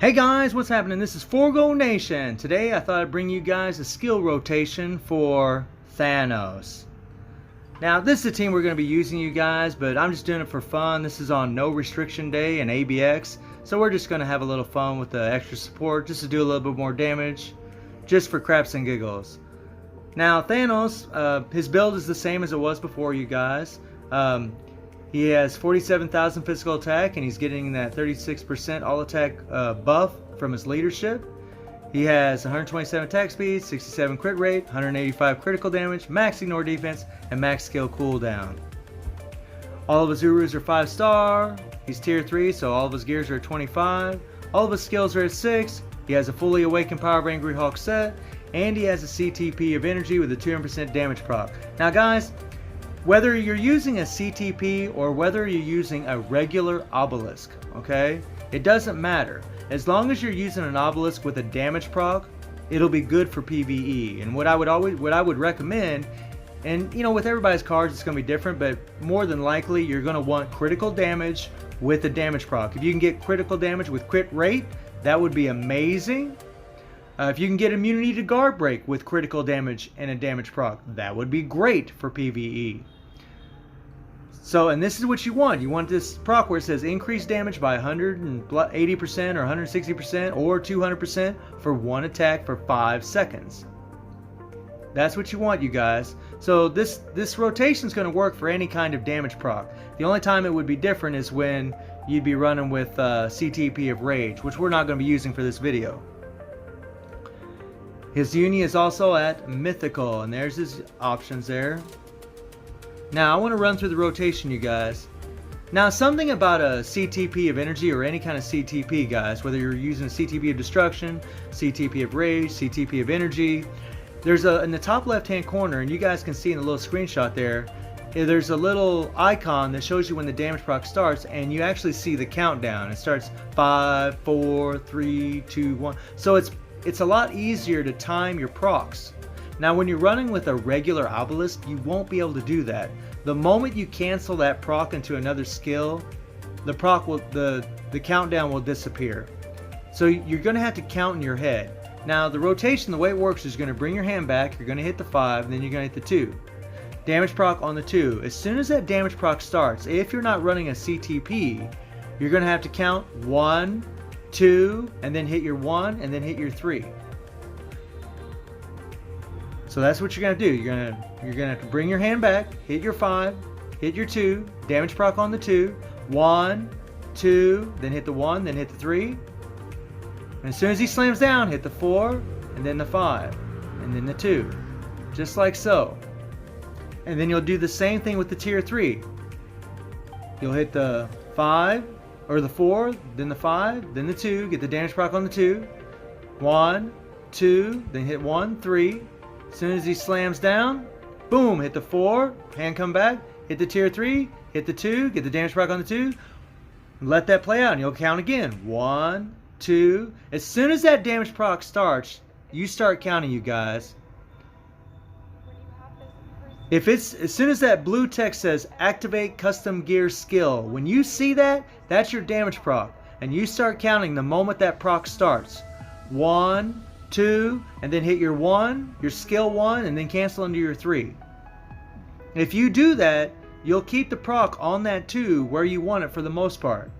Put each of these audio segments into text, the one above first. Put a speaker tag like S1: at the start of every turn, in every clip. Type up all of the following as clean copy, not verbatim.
S1: Hey guys, what's happening? This is Forgo Nation. Today I thought I'd bring you guys a skill rotation for Thanos. Now this is a team we're going to be using, you guys, but I'm just doing it for fun. This is on no restriction day in ABX, so we're just going to have a little fun with the extra support just to do a little bit more damage, just for craps and giggles. Now Thanos, his build is the same as it was before, you guys. He has 47,000 physical attack, and he's getting that 36% all attack buff from his leadership. He has 127 attack speed, 67 crit rate, 185 critical damage, max ignore defense, and max skill cooldown. All of his Urus are 5-star. He's tier 3, so all of his gears are at 25. All of his skills are at 6. He has a fully awakened Power of Angry Hawk set, and he has a CTP of energy with a 200% damage proc. Now guys, whether you're using a CTP or whether you're using a regular obelisk, okay, it doesn't matter. As long as you're using an obelisk with a damage proc, it'll be good for PvE. And what I would recommend, and you know, with everybody's cards it's going to be different, but more than likely you're going to want critical damage with a damage proc. If you can get critical damage with crit rate, that would be amazing. If you can get immunity to guard break with critical damage and a damage proc, that would be great for PvE. So, and this is what you want. You want this proc where it says increase damage by 180% or 160% or 200% for one attack for 5 seconds. That's what you want, you guys. So this rotation is going to work for any kind of damage proc. The only time it would be different is when you'd be running with CTP of Rage, which we're not going to be using for this video. His uni is also at Mythical, and there's his options there. Now I want to run through the rotation, you guys. Now something about a CTP of energy or any kind of CTP, guys, whether you're using a CTP of destruction, CTP of rage, CTP of energy, there's in the top left hand corner, and you guys can see in the little screenshot there's a little icon that shows you when the damage proc starts, and you actually see the countdown. It starts 5, 4, 3, 2, 1. So it's a lot easier to time your procs. Now when you're running with a regular obelisk, you won't be able to do that. The moment you cancel that proc into another skill, the countdown will disappear. So you're going to have to count in your head. Now the rotation, the way it works is you're going to bring your hand back, you're going to hit the 5, and then you're going to hit the 2. Damage proc on the 2. As soon as that damage proc starts, if you're not running a CTP, you're going to have to count 1, 2, and then hit your 1, and then hit your 3. So that's what you're going to do. You're going to have to bring your hand back, hit your 5, hit your 2, damage proc on the 2, 1, 2, then hit the 1, then hit the 3. And as soon as he slams down, hit the 4, and then the 5, and then the 2. Just like so. And then you'll do the same thing with the tier 3. You'll hit the 5, or the 4, then the 5, then the 2, get the damage proc on the 2, 1, 2, then hit 1, 3. As soon as he slams down, boom, hit the 4, hand come back, hit the tier 3, hit the 2, get the damage proc on the 2, let that play out, and you'll count again. 1, 2. As soon as that damage proc starts, you start counting, you guys. If it's as soon as that blue text says activate custom gear skill, when you see that, that's your damage proc, and you start counting the moment that proc starts. 1, 2, and then hit your 1, your skill 1, and then cancel into your 3. If you do that, you'll keep the proc on that 2 where you want it for the most part.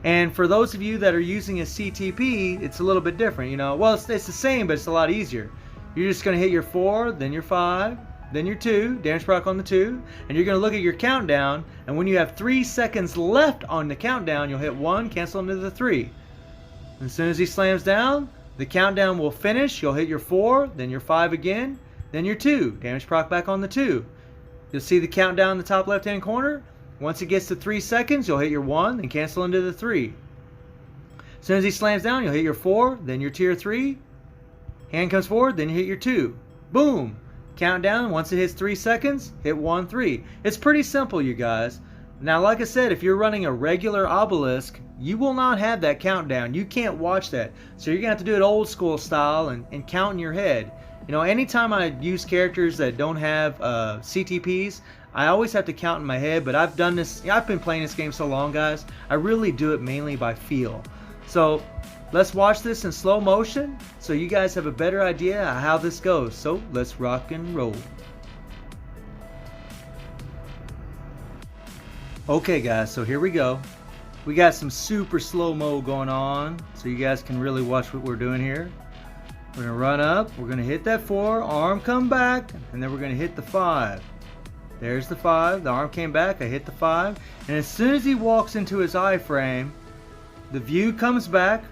S1: And for those of you that are using a CTP, it's a little bit different, you know. Well, it's the same, but it's a lot easier. You're just going to hit your 4, then your 5, then your 2, damage proc on the 2, and you're going to look at your countdown, and when you have 3 seconds left on the countdown, you'll hit 1, cancel into the 3. As soon as he slams down, the countdown will finish. You'll hit your 4, then your 5 again, then your 2. Damage proc back on the 2. You'll see the countdown in the top left hand corner. Once it gets to 3 seconds, you'll hit your 1, then cancel into the 3. As soon as he slams down, you'll hit your 4, then your tier 3. Hand comes forward, then you hit your 2. Boom! Countdown, once it hits 3 seconds, hit 1, 3. It's pretty simple, you guys. Now, like I said, if you're running a regular obelisk, you will not have that countdown. You can't watch that. So you're going to have to do it old school style and count in your head. You know, anytime I use characters that don't have CTPs, I always have to count in my head, but I've done this, I've been playing this game so long, guys, I really do it mainly by feel. So let's watch this in slow motion so you guys have a better idea how this goes. So let's rock and roll. Okay guys, so here we go. We got some super slow-mo going on so you guys can really watch what we're doing here. We're going to run up, we're going to hit that 4, arm come back, and then we're going to hit the 5. There's the 5, the arm came back, I hit the 5, and as soon as he walks into his iframe, the view comes back,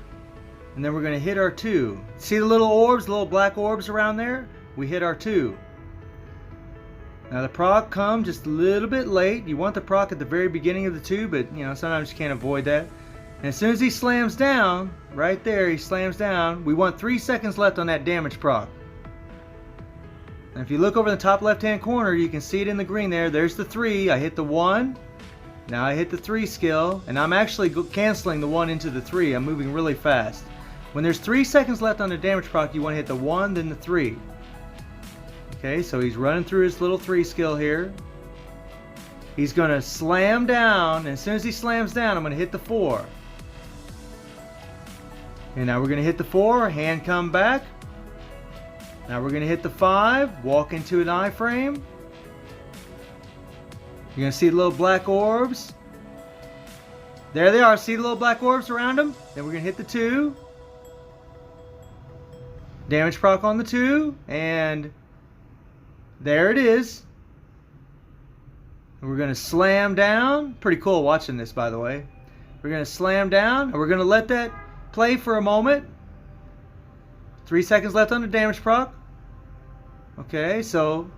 S1: and then we're going to hit our 2. See the little orbs, the little black orbs around there? We hit our 2. Now the proc comes just a little bit late. You want the proc at the very beginning of the 2, but you know, sometimes you can't avoid that. And as soon as he slams down, right there, he slams down, we want 3 seconds left on that damage proc. And if you look over the top left hand corner, you can see it in the green there. There's the 3. I hit the 1. Now I hit the 3 skill, and I'm actually canceling the 1 into the 3. I'm moving really fast. When there's 3 seconds left on the damage proc, you want to hit the 1, then the 3. Okay, so he's running through his little 3 skill here. He's going to slam down, and as soon as he slams down, I'm going to hit the 4. And now we're going to hit the 4, hand come back. Now we're going to hit the 5, walk into an iframe. You're going to see the little black orbs. There they are, see the little black orbs around them? Then we're going to hit the 2. Damage proc on the 2, and there it is. And we're going to slam down. Pretty cool watching this, by the way. We're going to slam down, and we're going to let that play for a moment. 3 seconds left on the damage proc. Okay, so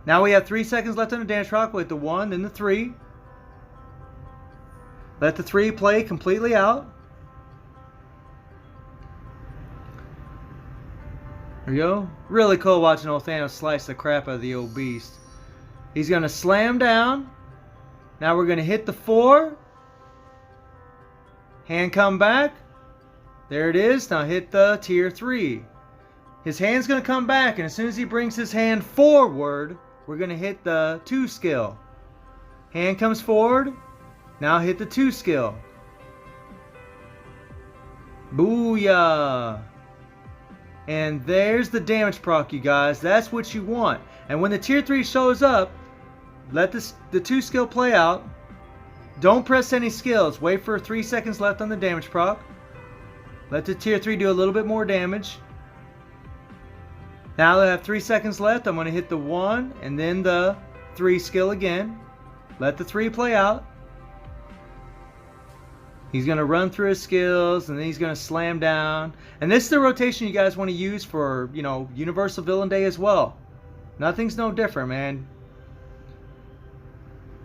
S1: now we have 3 seconds left on the damage proc with the 1, then the 3. Let the 3 play completely out. There we go. Really cool watching old Thanos slice the crap out of the old beast. He's going to slam down. Now we're going to hit the 4. Hand come back. There it is. Now hit the tier 3. His hand's going to come back, and as soon as he brings his hand forward, we're going to hit the 2 skill. Hand comes forward. Now hit the 2 skill. Booyah! And there's the damage proc, you guys. That's what you want. And when the tier 3 shows up, let the 2 skill play out. Don't press any skills. Wait for 3 seconds left on the damage proc. Let the tier 3 do a little bit more damage. Now I have 3 seconds left. I'm going to hit the 1 and then the 3 skill again. Let the 3 play out. He's going to run through his skills, and then he's going to slam down. And this is the rotation you guys want to use for, you know, Universal Villain Day as well. Nothing's no different, man.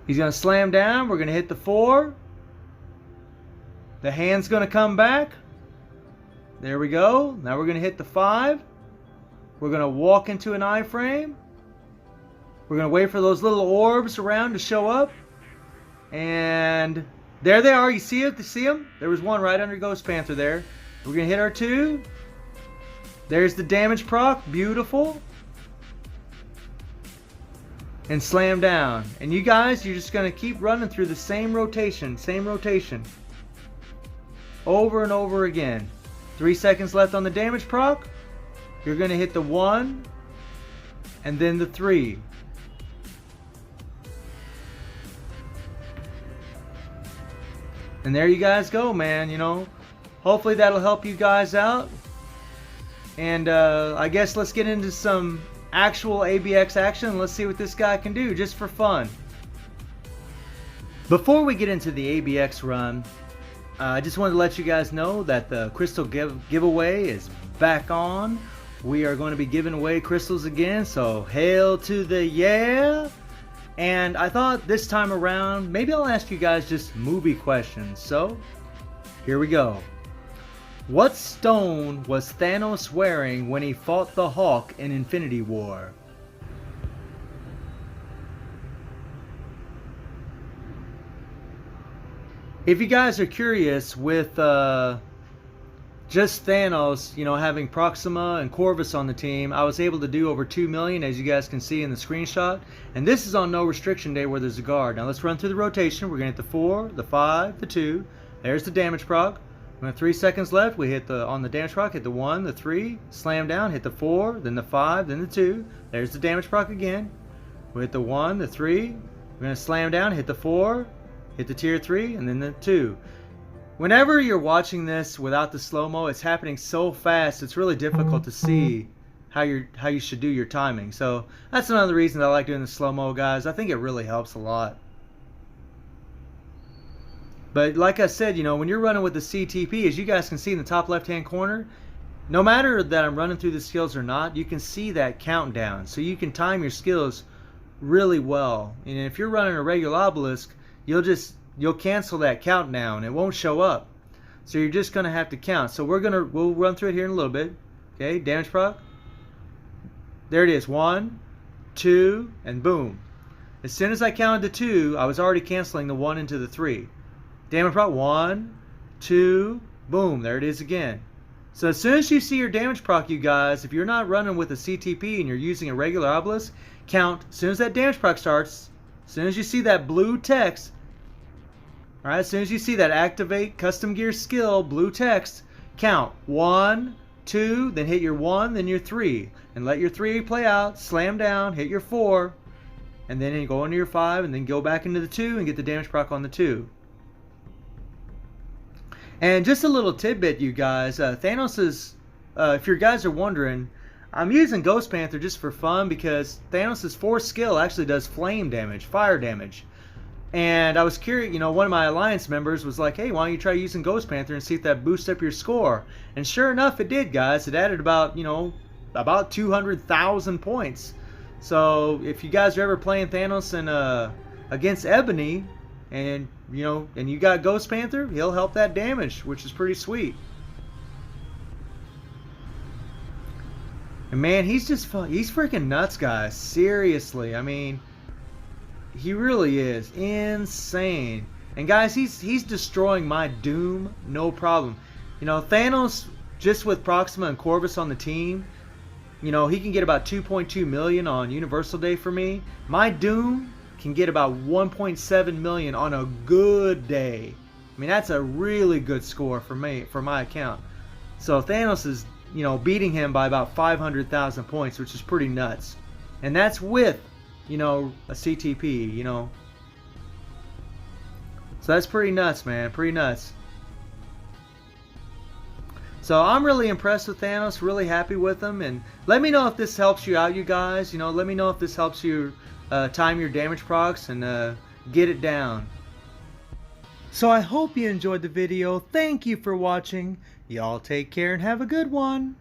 S1: He's going to slam down. We're going to hit the 4. The hand's going to come back. There we go. Now we're going to hit the 5. We're going to walk into an iframe. We're going to wait for those little orbs around to show up. And there they are. You see it? You see them? There was one right under Ghost Panther there. We're going to hit our 2. There's the damage proc. Beautiful. And slam down. And you guys, you're just going to keep running through the same rotation. Same rotation. Over and over again. 3 seconds left on the damage proc. You're going to hit the 1. And then the 3. And there you guys go, man. You know, hopefully that'll help you guys out. And I guess let's get into some actual ABX action. Let's see what this guy can do just for fun. Before we get into the ABX run, I just wanted to let you guys know that the crystal giveaway is back on. We are going to be giving away crystals again, so hail to the yeah. And I thought this time around, maybe I'll ask you guys just movie questions. So, here we go. What stone was Thanos wearing when he fought the Hawk in Infinity War? If you guys are curious, with just Thanos, you know, having Proxima and Corvus on the team, I was able to do over 2 million, as you guys can see in the screenshot. And this is on no restriction day where there's a guard. Now let's run through the rotation. We're going to hit the 4, the 5, the 2. There's the damage proc. When 3 seconds left, we hit on the damage proc, hit the 1, the 3, slam down, hit the 4, then the 5, then the 2. There's the damage proc again. We hit the 1, the 3. We're going to slam down, hit the 4, hit the tier 3, and then the 2. Whenever you're watching this without the slow-mo, it's happening so fast, it's really difficult to see how you should do your timing. So that's another reason that I like doing the slow-mo, guys. I think it really helps a lot. But like I said, you know, when you're running with the CTP, as you guys can see in the top left-hand corner, no matter that I'm running through the skills or not, you can see that countdown. So you can time your skills really well. And if you're running a regular obelisk, you'll cancel that countdown. It won't show up. So you're just going to have to count. So we'll run through it here in a little bit. Okay, damage proc. There it is. 1, 2, and boom. As soon as I counted to 2, I was already canceling the 1 into the 3. Damage proc, 1, 2, boom, there it is again. So as soon as you see your damage proc, you guys, if you're not running with a CTP and you're using a regular obelisk, count. As soon as that damage proc starts, as soon as you see that blue text, alright, as soon as you see that activate custom gear skill, blue text, count 1, 2, then hit your 1, then your 3. And let your 3 play out, slam down, hit your 4, and then you go into your 5, and then go back into the 2 and get the damage proc on the 2. And just a little tidbit, you guys, Thanos is, if you guys are wondering, I'm using Ghost Panther just for fun because Thanos' 4th skill actually does flame damage, fire damage. And I was curious, you know, one of my Alliance members was like, hey, why don't you try using Ghost Panther and see if that boosts up your score? And sure enough, it did, guys. It added about, you know, about 200,000 points. So if you guys are ever playing Thanos and against Ebony, and you know, and you got Ghost Panther, he'll help that damage, which is pretty sweet. And man, he's freaking nuts, guys. Seriously, I mean, he really is insane. And guys, he's destroying my Doom, no problem. You know, Thanos, just with Proxima and Corvus on the team, you know, he can get about 2.2 million on Universal Day for me. My Doom can get about 1.7 million on a good day. I mean, that's a really good score for me, for my account. So Thanos is, you know, beating him by about 500,000 points, which is pretty nuts. And that's with, you know, a CTP, you know. So that's pretty nuts, man, pretty nuts. So I'm really impressed with Thanos, really happy with him. And let me know if this helps you out, you guys. You know, let me know if this helps you time your damage procs and get it down. So I hope you enjoyed the video. Thank you for watching. Y'all take care and have a good one.